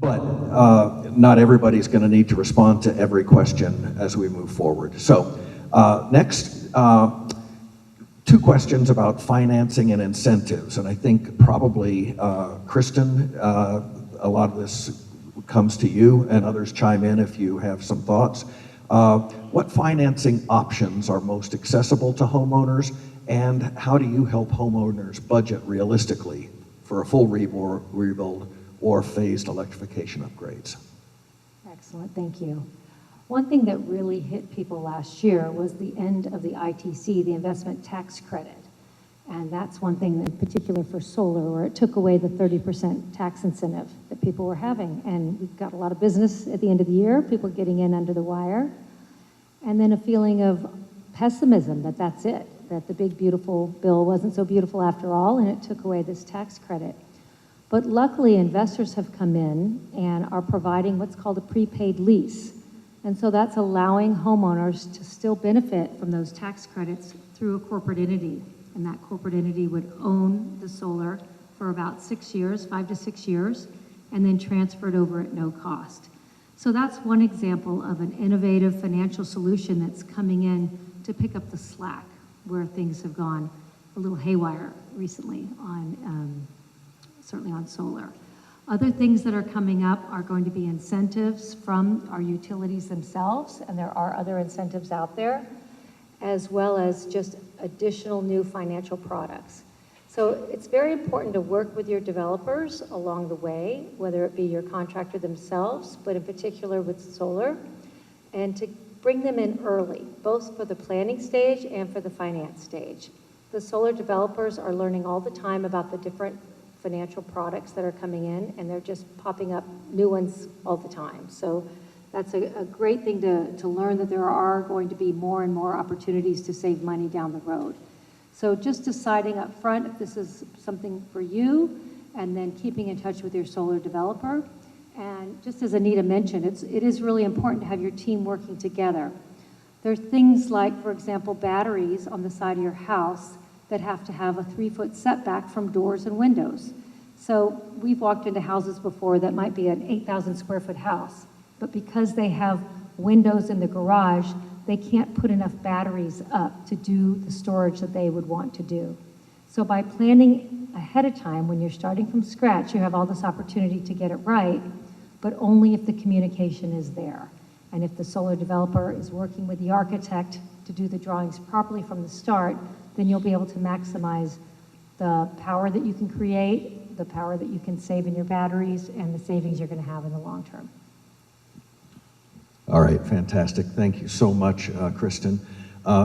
but not everybody's going to need to respond to every question as we move forward. So next, two questions about financing and incentives, and I think probably Kristin, a lot of this comes to you, and others chime in if you have some thoughts. What financing options are most accessible to homeowners, and how do you help homeowners budget realistically for a full rebuild or phased electrification upgrades? Excellent, thank you. One thing that really hit people last year was the end of the ITC, the investment tax credit. And that's one thing in particular for solar, where it took away the 30% tax incentive that people were having. And we got a lot of business at the end of the year, people getting in under the wire. And then a feeling of pessimism that that's it, that the big beautiful bill wasn't so beautiful after all, and it took away this tax credit. But luckily, investors have come in and are providing what's called a prepaid lease. And so that's allowing homeowners to still benefit from those tax credits through a corporate entity. And that corporate entity would own the solar for about 6 years, 5 to 6 years, and then transfer it over at no cost. So that's one example of an innovative financial solution that's coming in to pick up the slack where things have gone a little haywire recently on, certainly on solar. Other things that are coming up are going to be incentives from our utilities themselves, and there are other incentives out there, as well as just additional new financial products. So it's very important to work with your developers along the way, whether it be your contractor themselves, but in particular with solar, and to bring them in early, both for the planning stage and for the finance stage. The solar developers are learning all the time about the different financial products that are coming in, and they're just popping up new ones all the time. So that's a great thing to learn, that there are going to be more and more opportunities to save money down the road. So just deciding up front if this is something for you, and then keeping in touch with your solar developer. And just as Anita mentioned, it is really important to have your team working together. There are things like, for example, batteries on the side of your house that have to have a 3-foot setback from doors and windows. So we've walked into houses before that might be an 8,000 square foot house, but because they have windows in the garage, they can't put enough batteries up to do the storage that they would want to do. So by planning ahead of time, when you're starting from scratch, you have all this opportunity to get it right, but only if the communication is there. And if the solar developer is working with the architect to do the drawings properly from the start, then you'll be able to maximize the power that you can create, the power that you can save in your batteries, and the savings you're going to have in the long term. All right, fantastic. Thank you so much, Kristin.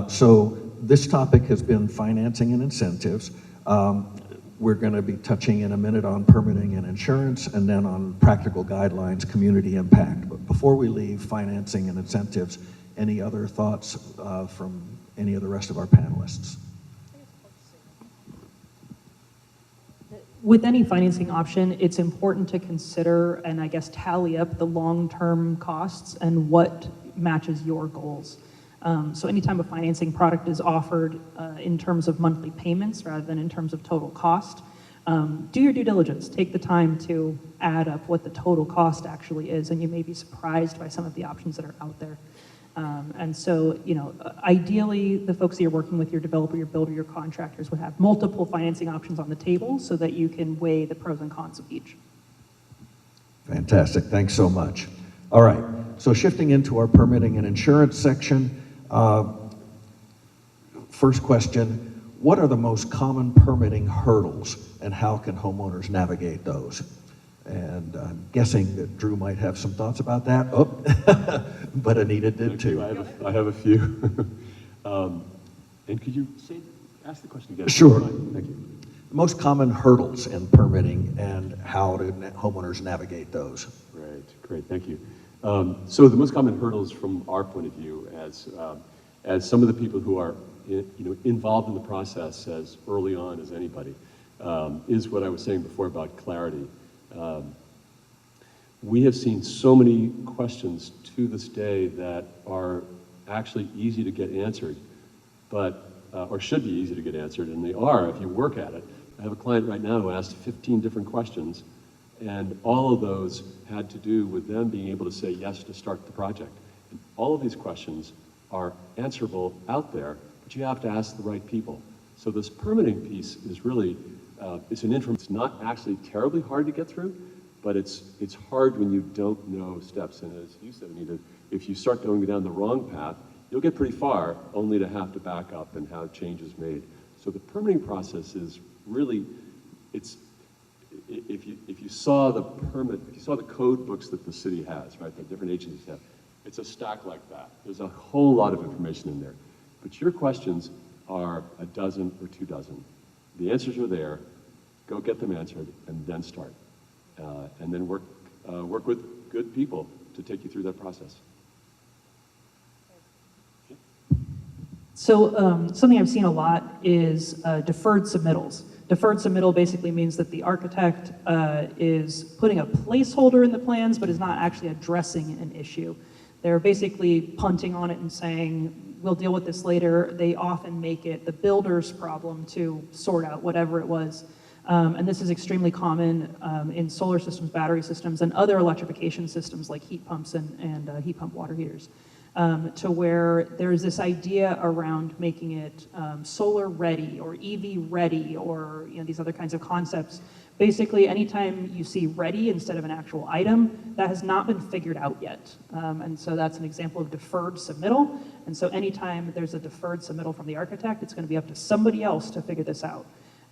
So this topic has been financing and incentives. We're going to be touching in a minute on permitting and insurance, and then on practical guidelines, community impact. But before we leave financing and incentives, any other thoughts from any of the rest of our panelists? With any financing option, it's important to consider and I guess tally up the long-term costs and what matches your goals. So anytime a financing product is offered in terms of monthly payments rather than in terms of total cost, do your due diligence. Take the time to add up what the total cost actually is, and you may be surprised by some of the options that are out there. And so, you know, ideally, the folks that you're working with, your developer, your builder, your contractors, would have multiple financing options on the table so that you can weigh the pros and cons of each. Fantastic, thanks so much. All right, so shifting into our permitting and insurance section, first question, what are the most common permitting hurdles and how can homeowners navigate those? And I'm guessing that Drew might have some thoughts about that. Oh, but Anita did too. I have a few. And could you ask the question again? Sure. Thank you. The most common hurdles in permitting and how do homeowners navigate those? Right, great, thank you. So the most common hurdles from our point of view, as some of the people who are involved in the process as early on as anybody, is what I was saying before about clarity. We have seen so many questions to this day that are actually easy to get answered, but or should be easy to get answered, and they are if you work at it. I have a client right now who asked 15 different questions And all of those had to do with them being able to say yes to start the project. And all of these questions are answerable out there, but you have to ask the right people. So this permitting piece is really, it's not actually terribly hard to get through, but it's hard when you don't know steps. And as you said, Anita, if you start going down the wrong path, you'll get pretty far only to have to back up and have changes made. So the permitting process is really, if you saw the code books that the city has, right, that different agencies have, it's a stack like that. There's a whole lot of information in there. But your questions are a dozen or 2 dozen. The answers are there. Go get them answered, and then start. And then work with good people to take you through that process. So something I've seen a lot is deferred submittals. Deferred submittal basically means that the architect is putting a placeholder in the plans, but is not actually addressing an issue. They're basically punting on it and saying, we'll deal with this later. They often make it the builder's problem to sort out whatever it was. And this is extremely common in solar systems, battery systems, and other electrification systems like heat pumps and heat pump water heaters. To where there's this idea around making it solar ready or EV ready or these other kinds of concepts. Basically, anytime you see ready instead of an actual item, that has not been figured out yet. And so that's an example of deferred submittal. And so anytime there's a deferred submittal from the architect, it's going to be up to somebody else to figure this out.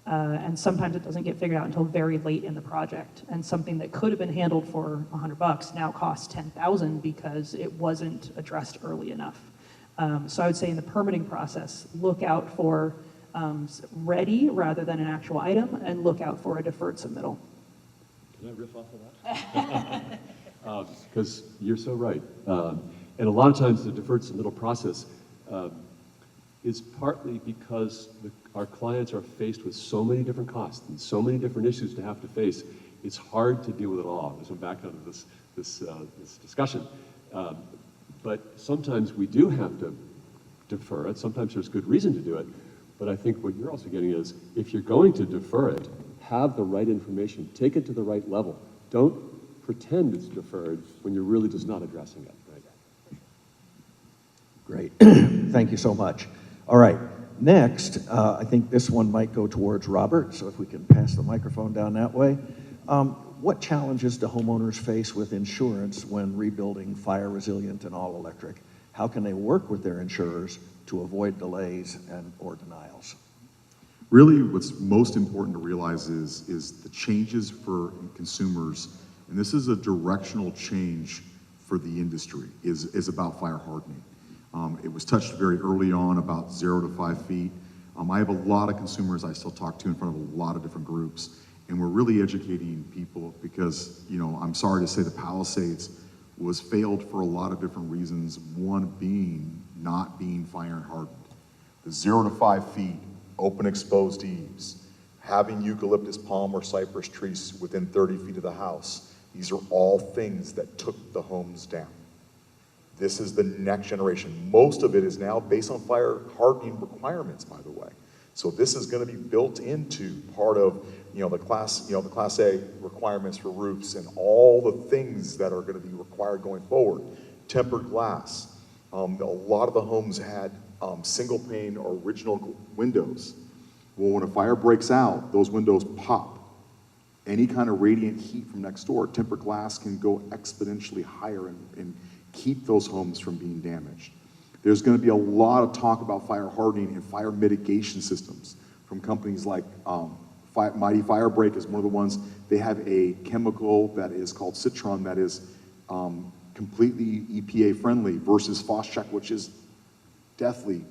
And sometimes it doesn't get figured out until very late in the project. And something that could have been handled for $100 now costs $10,000 because it wasn't addressed early enough. So I would say in the permitting process, look out for ready rather than an actual item, and look out for a deferred submittal. Can I riff off of that? Because you're so right. And a lot of times the deferred submittal process is partly because our clients are faced with so many different costs and so many different issues to have to face. It's hard to deal with it all. As I'm back out of this discussion. But sometimes we do have to defer it. Sometimes there's good reason to do it. But I think what you're also getting is, if you're going to defer it, have the right information, take it to the right level. Don't pretend it's deferred when you're really just not addressing it. Right? Great. Thank you so much. All right. Next, I think this one might go towards Robert, so if we can pass the microphone down that way. What challenges do homeowners face with insurance when rebuilding fire resilient and all electric? How can they work with their insurers to avoid delays or denials? Really, what's most important to realize is the changes for consumers, and this is a directional change for the industry, is about fire hardening. It was touched very early on about 0 to 5 feet. I have a lot of consumers I still talk to in front of a lot of different groups, and we're really educating people because, I'm sorry to say the Palisades was failed for a lot of different reasons, one being not being fire hardened. The 0 to 5 feet, open exposed eaves, having eucalyptus, palm, or cypress trees within 30 feet of the house, these are all things that took the homes down. This is the next generation. Most of it is now based on fire hardening requirements, by the way. So this is going to be built into part of, the class A requirements for roofs and all the things that are going to be required going forward. Tempered glass. A lot of the homes had single pane or original windows. Well, when a fire breaks out, those windows pop. Any kind of radiant heat from next door, tempered glass can go exponentially higher and keep those homes from being damaged. There's going to be a lot of talk about fire hardening and fire mitigation systems from companies like Mighty Firebreak is one of the ones. They have a chemical that is called Citron that is completely EPA friendly versus Phos-Chek, which is deathly,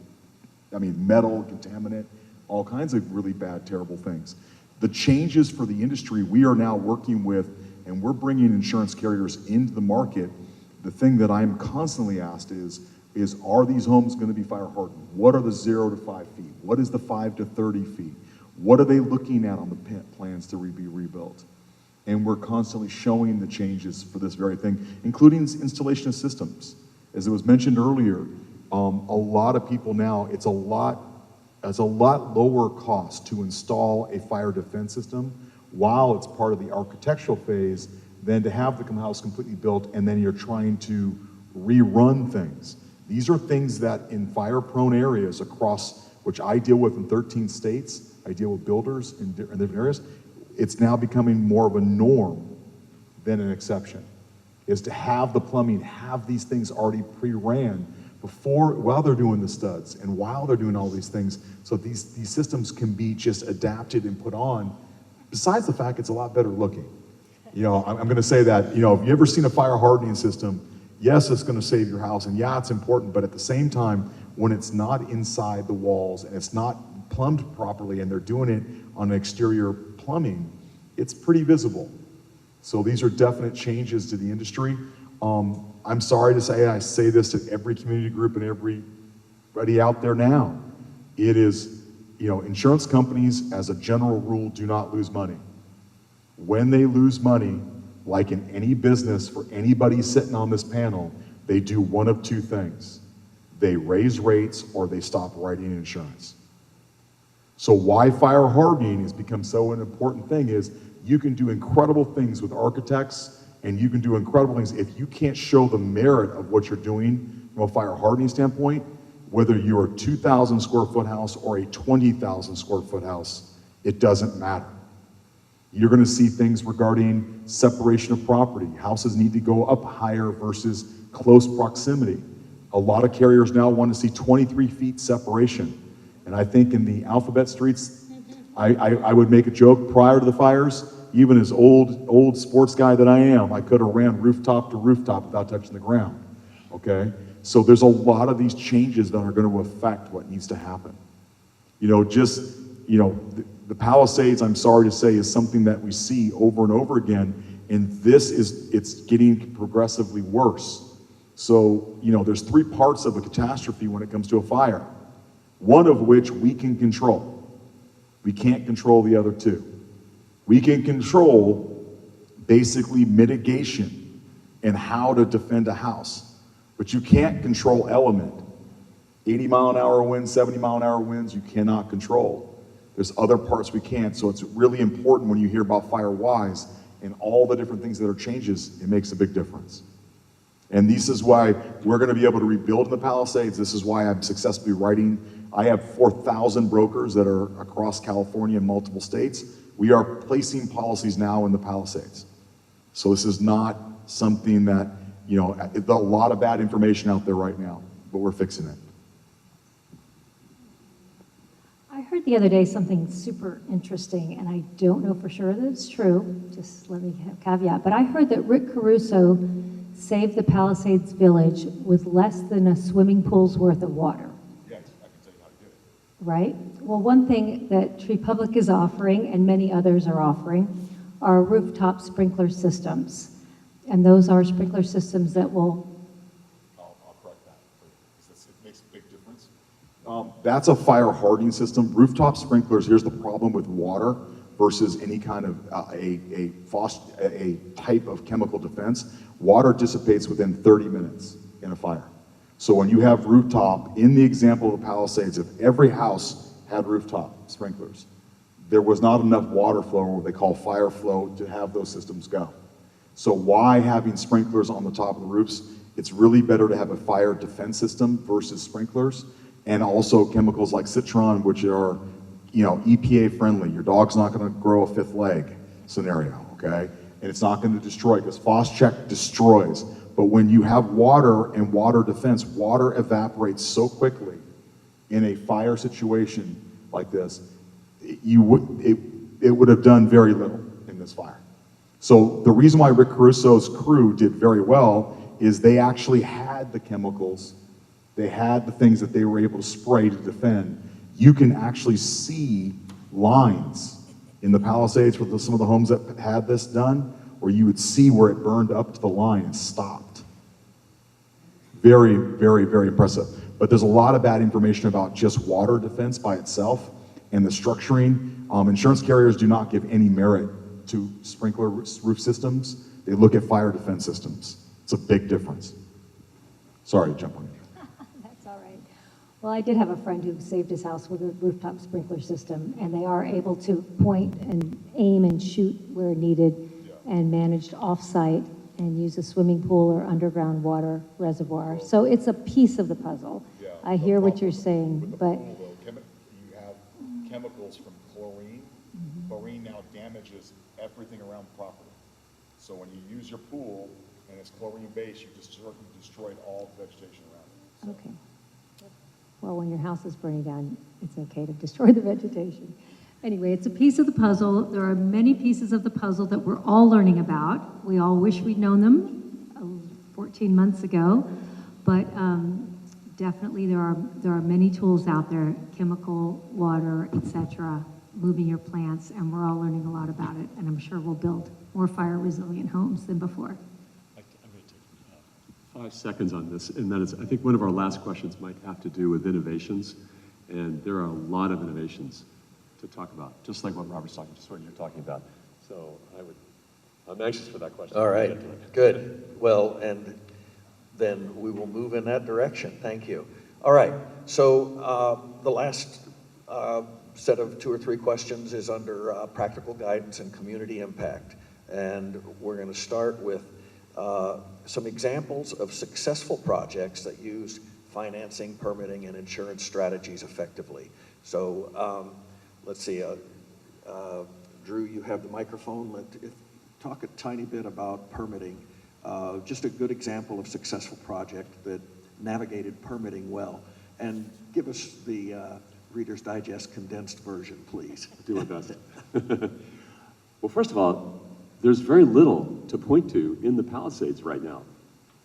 metal, contaminant, all kinds of really bad, terrible things. The changes for the industry we are now working with, and we're bringing insurance carriers into the market. The thing that I'm constantly asked is are these homes going to be fire hardened? What are the 0 to 5 feet? What is the 5 to 30 feet? What are they looking at on the plans to be rebuilt? And we're constantly showing the changes for this very thing, including installation of systems. As it was mentioned earlier, a lot of people now, it's a lot lower cost to install a fire defense system while it's part of the architectural phase than to have the house completely built and then you're trying to rerun things. These are things that in fire-prone areas across, which I deal with in 13 states, I deal with builders in different areas, it's now becoming more of a norm than an exception, is to have the plumbing, have these things already pre-ran while they're doing the studs and while they're doing all these things, so these systems can be just adapted and put on, besides the fact it's a lot better looking. You know, I'm gonna say that, you know, if you ever seen a fire hardening system, yes, it's gonna save your house, and yeah, it's important, but at the same time, when it's not inside the walls and it's not plumbed properly and they're doing it on exterior plumbing, it's pretty visible. So these are definite changes to the industry. I'm sorry to say, I say this to every community group and everybody out there now. It is, you know, insurance companies, as a general rule, do not lose money. When they lose money, like in any business for anybody sitting on this panel, they do one of two things. They raise rates or they stop writing insurance. So why fire hardening has become so an important thing is you can do incredible things with architects and you can do incredible things if you can't show the merit of what you're doing from a fire hardening standpoint, whether you're a 2,000 square foot house or a 20,000 square foot house, it doesn't matter. You're gonna see things regarding separation of property. Houses need to go up higher versus close proximity. A lot of carriers now want to see 23 feet separation. And I think in the alphabet streets, I would make a joke prior to the fires, even as old sports guy that I am, I could have ran rooftop to rooftop without touching the ground, okay? So there's a lot of these changes that are gonna affect what needs to happen. You know, just, you know, the Palisades, I'm sorry to say, is something that we see over and over again, and it's getting progressively worse. So, you know, there's three parts of a catastrophe when it comes to a fire, one of which we can control. We can't control the other two. We can control basically mitigation and how to defend a house, but you can't control element. 80 mile an hour winds, 70 mile an hour winds, you cannot control. There's other parts we can't, so it's really important when you hear about FireWise and all the different things that are changes, it makes a big difference. And this is why we're gonna be able to rebuild in the Palisades. This is why I'm successfully writing. I have 4,000 brokers that are across California and multiple states. We are placing policies now in the Palisades. So this is not something that, you know, there's a lot of bad information out there right now, but we're fixing it. I heard the other day something super interesting, and I don't know for sure that it's true, just let me have a caveat, but I heard that Rick Caruso saved the Palisades Village with less than a swimming pool's worth of water. Yes, I can tell you how to do it. Right? Well, one thing that TreePublic is offering, and many others are offering, are rooftop sprinkler systems. And those are sprinkler systems that will... I'll correct that, because it makes a big difference. That's a fire hardening system. Rooftop sprinklers, here's the problem with water versus any kind of a type of chemical defense. Water dissipates within 30 minutes in a fire. So when you have rooftop, in the example of the Palisades, if every house had rooftop sprinklers, there was not enough water flow, or what they call fire flow, to have those systems go. So why having sprinklers on the top of the roofs? It's really better to have a fire defense system versus sprinklers, and also chemicals like citron, which are, you know, EPA friendly. Your dog's not gonna grow a fifth leg scenario, okay? And it's not gonna destroy, because Phos-Chek destroys. But when you have water and water defense, water evaporates so quickly in a fire situation like this, it would have done very little in this fire. So the reason why Rick Caruso's crew did very well is they actually had the chemicals, they had the things that they were able to spray to defend. You can actually see lines in the Palisades for some of the homes that had this done, where you would see where it burned up to the line and stopped. Very, very, very impressive. But there's a lot of bad information about just water defense by itself and the structuring. Insurance carriers do not give any merit to sprinkler roof systems. They look at fire defense systems. It's a big difference. Sorry to jump on you. That's all right. Well, I did have a friend who saved his house with a rooftop sprinkler system, and they are able to point and aim and shoot where needed, and managed off-site and use a swimming pool or underground water reservoir. So it's a piece of the puzzle. Yeah. I hear what you're saying, With the but pool, though, you have chemicals from chlorine. Chlorine now damages everything around the property. So when you use your pool and it's chlorine-based, you destroyed all the vegetation around it. okay. Well, when your house is burning down, it's okay to destroy the vegetation. Anyway, it's a piece of the puzzle. There are many pieces of the puzzle that we're all learning about. We all wish we'd known them 14 months ago, but definitely there are many tools out there, chemical, water, etc., moving your plants, and we're all learning a lot about it, and I'm sure we'll build more fire resilient homes than before. I'm going to take 5 seconds on this, and that is, I think one of our last questions might have to do with innovations, and there are a lot of innovations to talk about, just like what Robert's talking, just what you're talking about. So I'm anxious for that question. All right, good. Well, and then we will move in that direction. Thank you. All right, so the last set of 2 or 3 questions is under practical guidance and community impact. And we're going to start with some examples of successful projects that used financing, permitting, and insurance strategies effectively. So let's see, Drew, you have the microphone. Talk a tiny bit about permitting. Just a good example of successful project that navigated permitting well. And give us the Reader's Digest condensed version, please. I'll do my best. Well, first of all, there's very little to point to in the Palisades right now.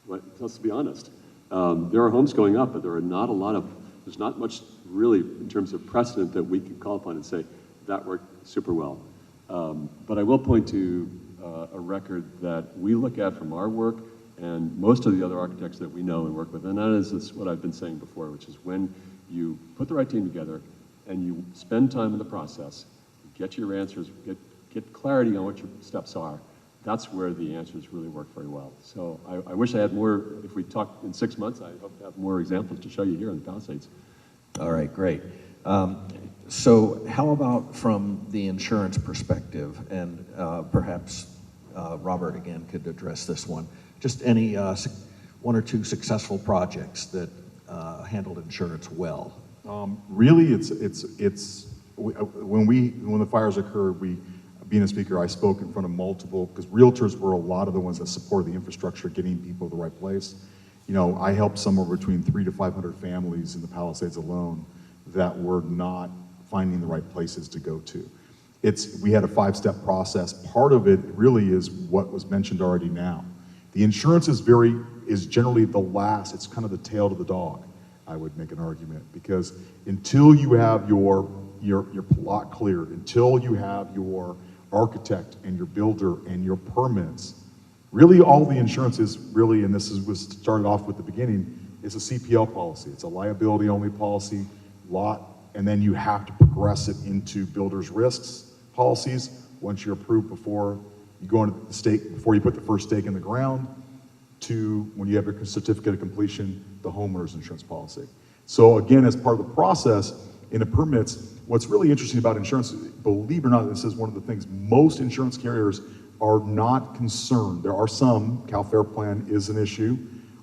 Let's be honest. There are homes going up, but there's not much really in terms of precedent that we can call upon and say, that worked super well. But I will point to a record that we look at from our work and most of the other architects that we know and work with, and that is what I've been saying before, which is when you put the right team together and you spend time in the process, get your answers, get clarity on what your steps are, that's where the answers really work very well. So I wish I had more. If we talk in 6 months, I hope to have more examples to show you here in the Palisades. All right, great. So how about from the insurance perspective, and perhaps Robert again could address this one. Just any 1 or 2 successful projects that handled insurance well. Really, when the fires occurred, being a speaker, I spoke in front of multiple, because realtors were a lot of the ones that supported the infrastructure, getting people to the right place. You know, I helped somewhere between 300 to 500 families in the Palisades alone that were not finding the right places to go to. We had a 5-step process. Part of it really is what was mentioned already now. The insurance is generally the last, it's kind of the tail to the dog, I would make an argument, because until you have your plot cleared, until you have your architect and your builder and your permits, really all the insurance is really, and this was started off with the beginning, is a CPL policy. It's a liability only policy, and then you have to progress it into builder's risks policies once you're approved before you go into the stake, before you put the first stake in the ground, to when you have your certificate of completion, the homeowner's insurance policy. So again, as part of the process in the permits, what's really interesting about insurance, believe it or not, this is one of the things, most insurance carriers are not concerned. There are some, Cal Fair Plan is an issue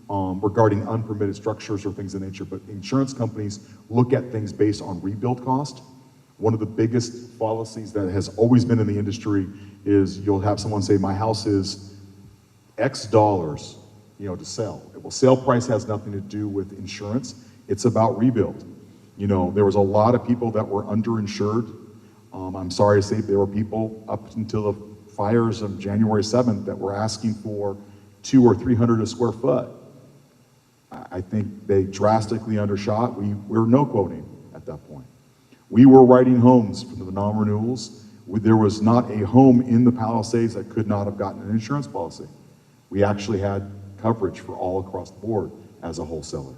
regarding unpermitted structures or things of nature, but insurance companies look at things based on rebuild cost. One of the biggest fallacies that has always been in the industry is you'll have someone say, my house is X dollars, to sell. Well, sale price has nothing to do with insurance. It's about rebuild. There was a lot of people that were underinsured. I'm sorry to say there were people up until the fires of January 7th that were asking for $200 or $300 a square foot. I think they drastically undershot. We were no quoting at that point. We were writing homes for the non-renewals. There was not a home in the Palisades that could not have gotten an insurance policy. We actually had coverage for all across the board as a wholesaler.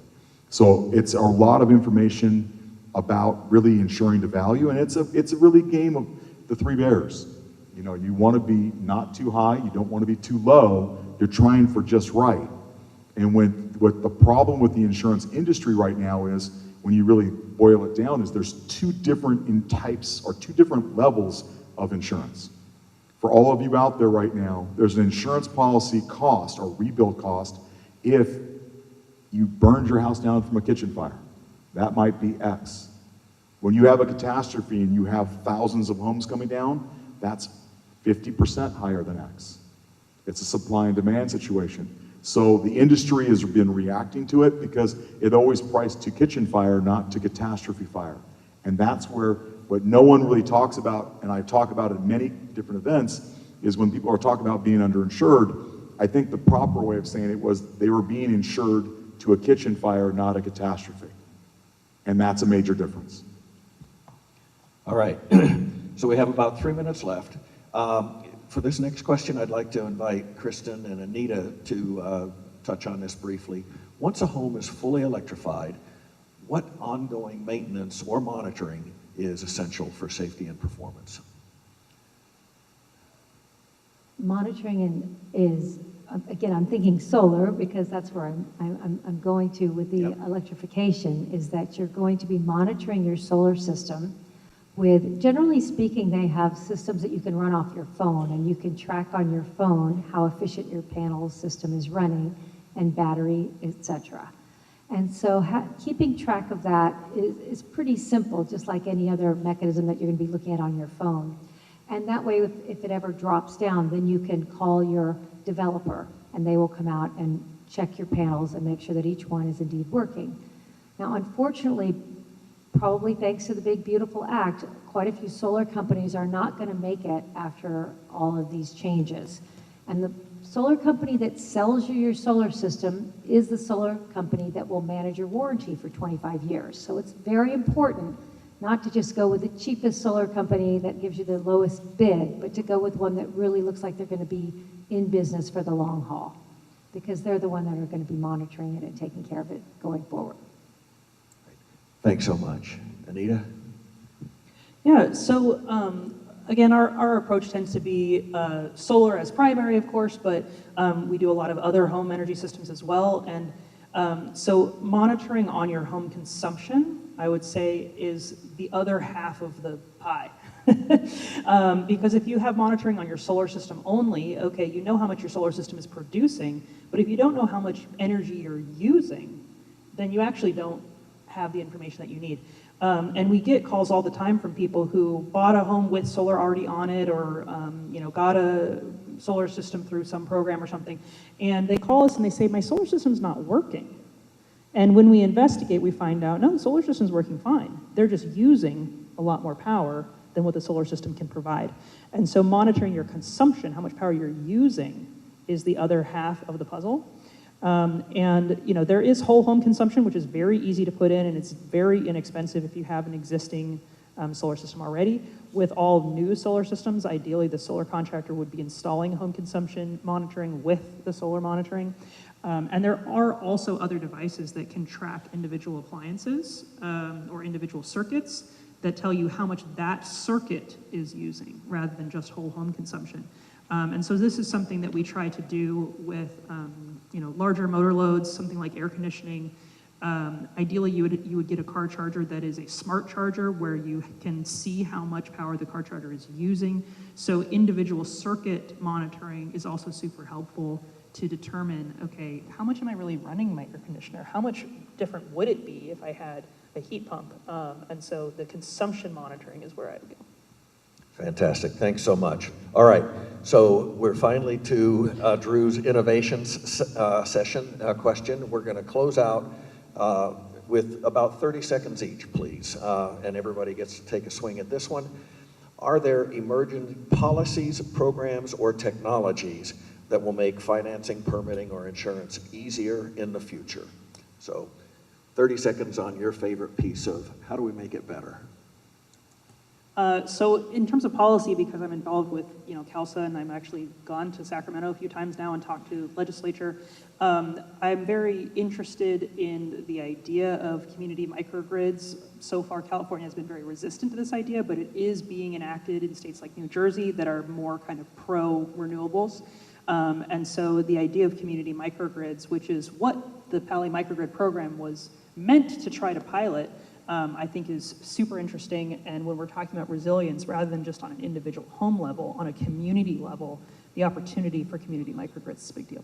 So it's a lot of information about really ensuring the value, and it's a really game of the 3 bears. You want to be not too high, you don't want to be too low, you're trying for just right. And what the problem with the insurance industry right now is, when you really boil it down, is there's two different types or two different levels of insurance. For all of you out there right now, there's an insurance policy cost or rebuild cost if you burned your house down from a kitchen fire. That might be X. When you have a catastrophe and you have thousands of homes coming down, that's 50% higher than X. It's a supply and demand situation. So the industry has been reacting to it because it always priced to kitchen fire, not to catastrophe fire. And that's where what no one really talks about, and I talk about at many different events, is when people are talking about being underinsured, I think the proper way of saying it was they were being insured to a kitchen fire, not a catastrophe. And that's a major difference. All right, so we have about 3 minutes left. For this next question, I'd like to invite Kristin and Anita to touch on this briefly. Once a home is fully electrified, what ongoing maintenance or monitoring is essential for safety and performance? Monitoring is, again, I'm thinking solar because that's where I'm going to with the electrification, is that you're going to be monitoring your solar system with, generally speaking, they have systems that you can run off your phone, and you can track on your phone how efficient your panel system is running and battery, etc. And so keeping track of that is pretty simple, just like any other mechanism that you're going to be looking at on your phone. And that way, if it ever drops down, then you can call your developer, and they will come out and check your panels and make sure that each one is indeed working. Now, unfortunately, probably thanks to the Big Beautiful Act, quite a few solar companies are not going to make it after all of these changes. And the solar company that sells you your solar system is the solar company that will manage your warranty for 25 years. So it's very important not to just go with the cheapest solar company that gives you the lowest bid, but to go with one that really looks like they're going to be in business for the long haul, because they're the one that are going to be monitoring it and taking care of it going forward. Thanks so much. Anita? Yeah, so again, our approach tends to be solar as primary, of course, but we do a lot of other home energy systems as well. And so monitoring on your home consumption, I would say, is the other half of the pie. Because if you have monitoring on your solar system only, okay, you know how much your solar system is producing, but if you don't know how much energy you're using, then you actually don't have the information that you need. And we get calls all the time from people who bought a home with solar already on it, or got a solar system through some program or something, and they call us and they say, my solar system's not working. And when we investigate, we find out, no, the solar system's working fine. They're just using a lot more power than what the solar system can provide. And so monitoring your consumption, how much power you're using, is the other half of the puzzle. And there is whole home consumption, which is very easy to put in, and it's very inexpensive if you have an existing solar system already. With all new solar systems, ideally the solar contractor would be installing home consumption monitoring with the solar monitoring. And there are also other devices that can track individual appliances or individual circuits that tell you how much that circuit is using, rather than just whole home consumption. And so this is something that we try to do with larger motor loads, something like air conditioning. Ideally, you would get a car charger that is a smart charger, where you can see how much power the car charger is using. So individual circuit monitoring is also super helpful to determine, okay, how much am I really running my air conditioner? How much different would it be if I had a heat pump? And so the consumption monitoring is where I would go. Fantastic, thanks so much. All right, so we're finally to Drew's innovations session question. We're gonna close out with about 30 seconds each, please. And everybody gets to take a swing at this one. Are there emerging policies, programs, or technologies that will make financing, permitting, or insurance easier in the future? So 30 seconds on your favorite piece of how do we make it better? So in terms of policy, because I'm involved with CALSA, and I'm actually gone to Sacramento a few times now and talked to legislature, I'm very interested in the idea of community microgrids. So far, California has been very resistant to this idea, but it is being enacted in states like New Jersey that are more kind of pro-renewables. And so the idea of community microgrids, which is what the Pali microgrid program was meant to try to pilot, I think is super interesting. And when we're talking about resilience, rather than just on an individual home level, on a community level, the opportunity for community microgrids is a big deal.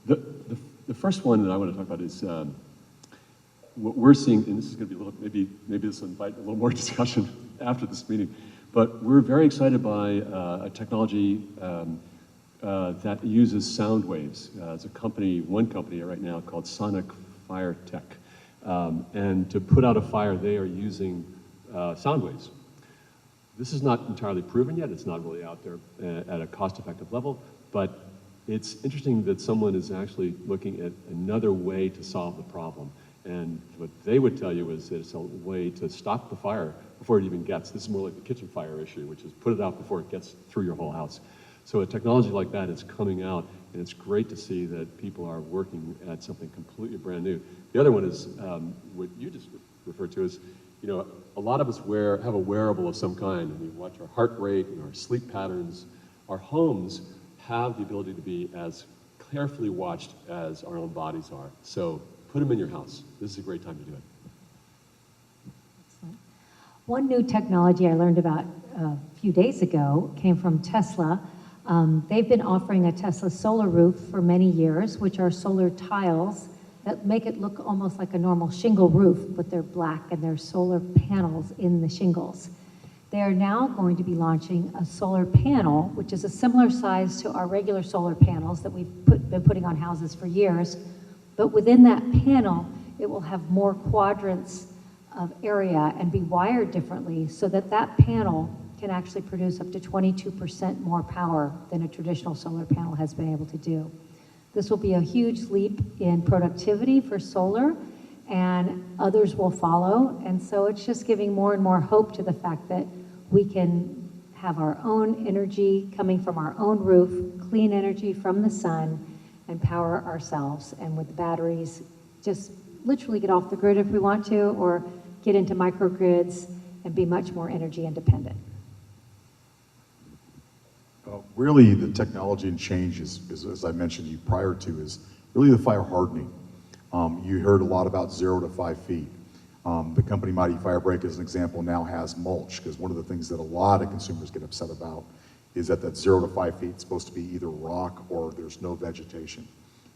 The first one that I want to talk about is what we're seeing, and this is going to be a little, maybe this will invite a little more discussion after this meeting, but we're very excited by a technology that uses sound waves. It's a company, one company right now called Sonic Fire Tech, and to put out a fire, they are using sound waves. This is not entirely proven yet. It's not really out there at a cost-effective level, but it's interesting that someone is actually looking at another way to solve the problem. And what they would tell you is that it's a way to stop the fire before it even gets. This is more like the kitchen fire issue, which is put it out before it gets through your whole house. So a technology like that is coming out, and it's great to see that people are working at something completely brand new. The other one is what you just referred to as, you know, a lot of us have a wearable of some kind, and we watch our heart rate and our sleep patterns. Our homes have the ability to be as carefully watched as our own bodies are. So put them in your house. This is a great time to do it. Excellent. One new technology I learned about a few days ago came from Tesla. They've been offering a Tesla solar roof for many years, which are solar tiles that make it look almost like a normal shingle roof, but they're black and they're solar panels in the shingles. They are now going to be launching a solar panel, which is a similar size to our regular solar panels that we've been putting on houses for years. But within that panel, it will have more quadrants of area and be wired differently so that that panel can actually produce up to 22% more power than a traditional solar panel has been able to do. This will be a huge leap in productivity for solar, and others will follow. And so it's just giving more and more hope to the fact that we can have our own energy coming from our own roof, clean energy from the sun, and power ourselves. And with the batteries, just literally get off the grid if we want to, or get into microgrids and be much more energy independent. Really, the technology and change is, as I mentioned to you prior to, is really the fire hardening. You heard a lot about 0 to 5 feet. The company Mighty Firebreak, as an example, now has mulch, because one of the things that a lot of consumers get upset about is that 0 to 5 feet is supposed to be either rock or there's no vegetation.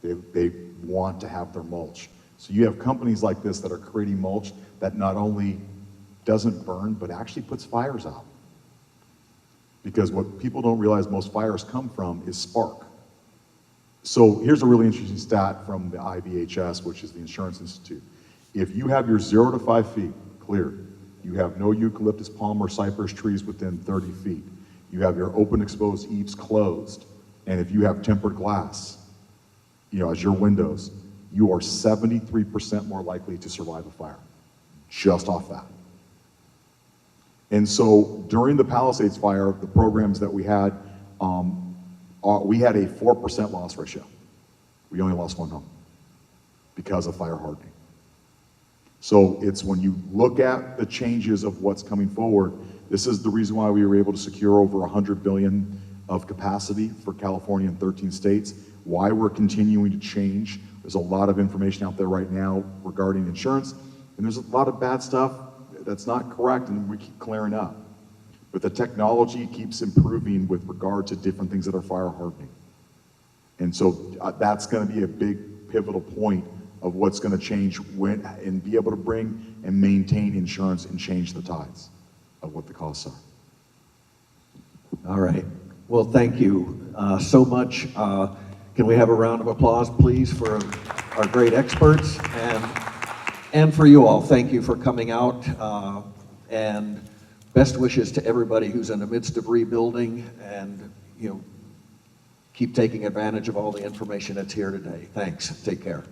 They want to have their mulch. So you have companies like this that are creating mulch that not only doesn't burn, but actually puts fires out. Because what people don't realize most fires come from is spark. So here's a really interesting stat from the IBHS, which is the Insurance Institute. If you have your 0 to 5 feet cleared, you have no eucalyptus, palm, or cypress trees within 30 feet, you have your open exposed eaves closed, and if you have tempered glass, you know, as your windows, you are 73% more likely to survive a fire, just off that. And so during the Palisades fire, the programs that we had a 4% loss ratio. We only lost one home because of fire hardening. So it's when you look at the changes of what's coming forward, this is the reason why we were able to secure over $100 billion of capacity for California and 13 states, why we're continuing to change. There's a lot of information out there right now regarding insurance, and there's a lot of bad stuff that's not correct, and we keep clearing up. But the technology keeps improving with regard to different things that are fire hardening. And so that's going to be a big pivotal point of what's going to change when, and be able to bring and maintain insurance and change the tides of what the costs are. All right. Well, thank you so much. Can we have a round of applause, please, for our great experts, and for you all. Thank you for coming out, and best wishes to everybody who's in the midst of rebuilding, and keep taking advantage of all the information that's here today. Thanks. Take care.